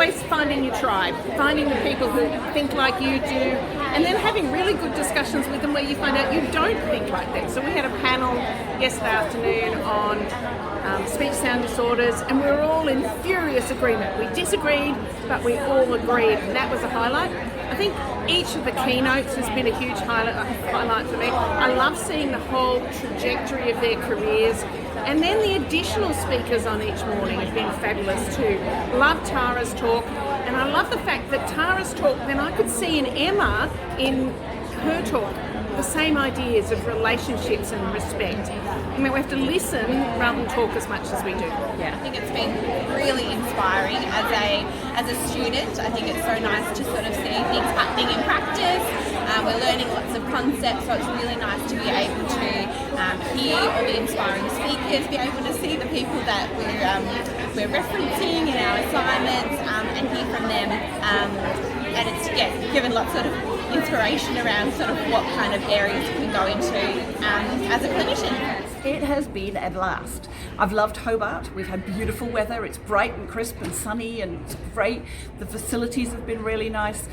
always finding your tribe, finding the people who think like you do, and then having really good discussions with them where you find out you don't think like them. So we had a panel yesterday afternoon on speech sound disorders, and we were all in furious agreement. We disagreed, but we all agreed, and that was a highlight. I think each of the keynotes has been a huge highlight for me. I love seeing the whole trajectory of their careers. And then the additional speakers on each morning have been fabulous too. Love Tara's talk, and I love the fact that Tara's talk, then I could see in Emma, in her talk, the same ideas of relationships and respect. I mean, we have to listen rather than talk as much as we do. Yeah, I think it's been really inspiring as a student. I think it's so nice to sort of see things happening in practice. We're learning lots of concepts, so it's really nice to be able to hear all the inspiring speakers, be able to see the people that we're referencing in our assignments, and hear from them. And it's given lots of inspiration around sort of what kind of areas we can go into as a clinician. It has been a blast. I've loved Hobart. We've had beautiful weather. It's bright and crisp and sunny and it's great. The facilities have been really nice.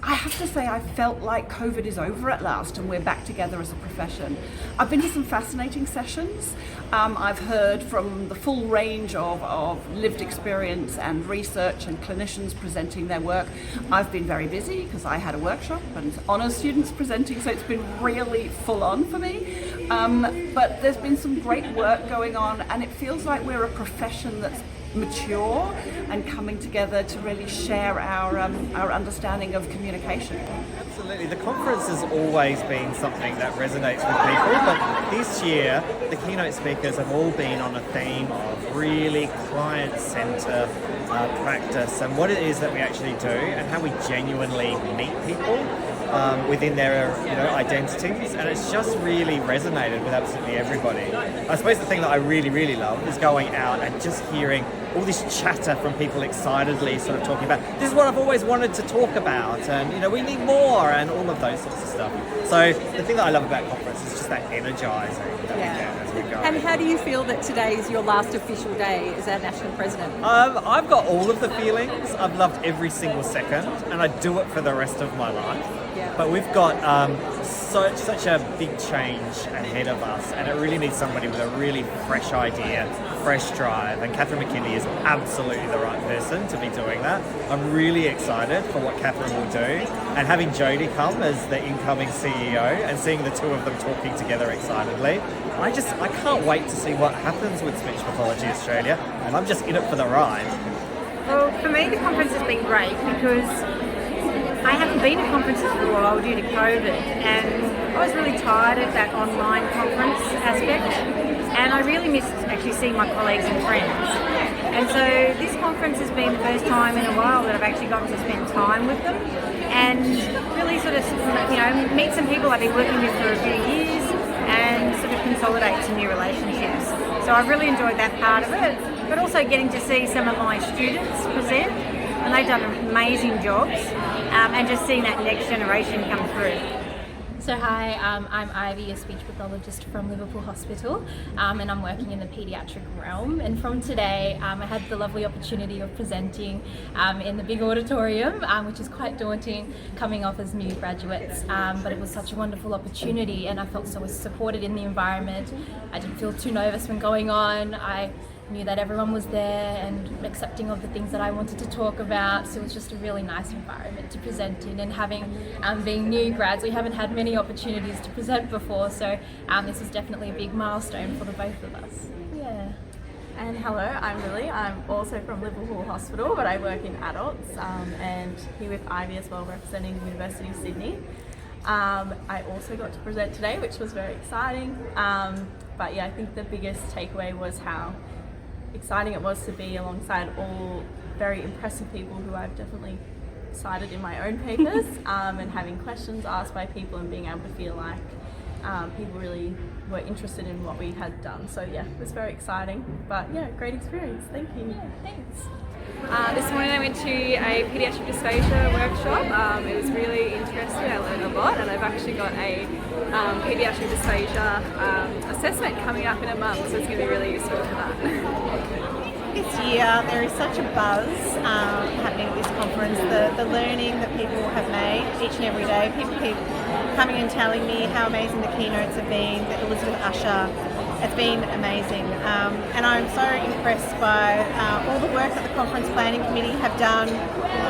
I have to say I felt like COVID is over at last and we're back together as a profession. I've been to some fascinating sessions. I've heard from the full range of lived experience and research and clinicians presenting their work. I've been very busy because I had a workshop and honours students presenting, so it's been really full on for me. But there's been some great work going on, and it feels like we're a profession that's mature and coming together to really share our understanding of communication. Absolutely. The conference has always been something that resonates with people, but this year the keynote speakers have all been on a theme of really client-centered practice and what it is that we actually do and how we genuinely meet people within their identities, and it's just really resonated with absolutely everybody. I suppose the thing that I really, really love is going out and just hearing all this chatter from people excitedly sort of talking about, this is what I've always wanted to talk about, and we need more, and all of those sorts of stuff. So the thing that I love about conference is just that energising that we get as we go. And how do you feel that today is your last official day as our national president? I've got all of the feelings. I've loved every single second, and I do it for the rest of my life. Yeah. But we've got such a big change ahead of us, and it really needs somebody with a really fresh idea, fresh drive, and Kathryn McKinley is absolutely the right person to be doing that. I'm really excited for what Kathryn will do, and having Jody come as the incoming CEO and seeing the two of them talking together excitedly, I can't wait to see what happens with Speech Pathology Australia, and I'm just in it for the ride. Well, for me the conference has been great because I haven't been to conferences for a while due to COVID, and I was really tired of that online conference aspect, and I really missed actually seeing my colleagues and friends. And so this conference has been the first time in a while that I've actually gotten to spend time with them and really sort of meet some people I've been working with for a few years and sort of consolidate some new relationships. So I've really enjoyed that part of it, but also getting to see some of my students present, and they've done amazing jobs, and just seeing that next generation come through. So hi, I'm Ivy, a speech pathologist from Liverpool Hospital, and I'm working in the paediatric realm. And from today, I had the lovely opportunity of presenting in the big auditorium, which is quite daunting coming off as new graduates, but it was such a wonderful opportunity, and I felt so supported in the environment. I didn't feel too nervous when going on. I knew that everyone was there and accepting of the things that I wanted to talk about, so it was just a really nice environment to present in. And having being new grads, we haven't had many opportunities to present before, so this was definitely a big milestone for the both of us. Yeah. And hello, I'm Lily. I'm also from Liverpool Hospital, but I work in adults, and here with Ivy as well, representing the University of Sydney. I also got to present today, which was very exciting, but yeah, I think the biggest takeaway was how exciting it was to be alongside all very impressive people who I've definitely cited in my own papers, and having questions asked by people and being able to feel like people really were interested in what we had done. So yeah, it was very exciting, but yeah, great experience. Thank you. Yeah, thanks. This morning I went to a paediatric dysphagia workshop. It was really interesting. I learned a lot, and I've actually got a paediatric dysphagia assessment coming up in a month, so it's going to be really useful for that. this year there is such a buzz happening at this conference. The learning that people have made each and every day. People keep coming and telling me how amazing the keynotes have been, the Elizabeth Usher. It's been amazing. And I'm so impressed by all the work that the Conference Planning Committee have done,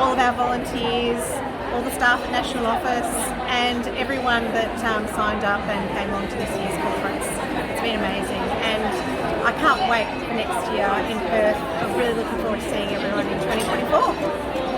all of our volunteers, all the staff at National Office, and everyone that signed up and came along to this year's conference. It's been amazing, and I can't wait for next year in Perth. I'm really looking forward to seeing everyone in 2024.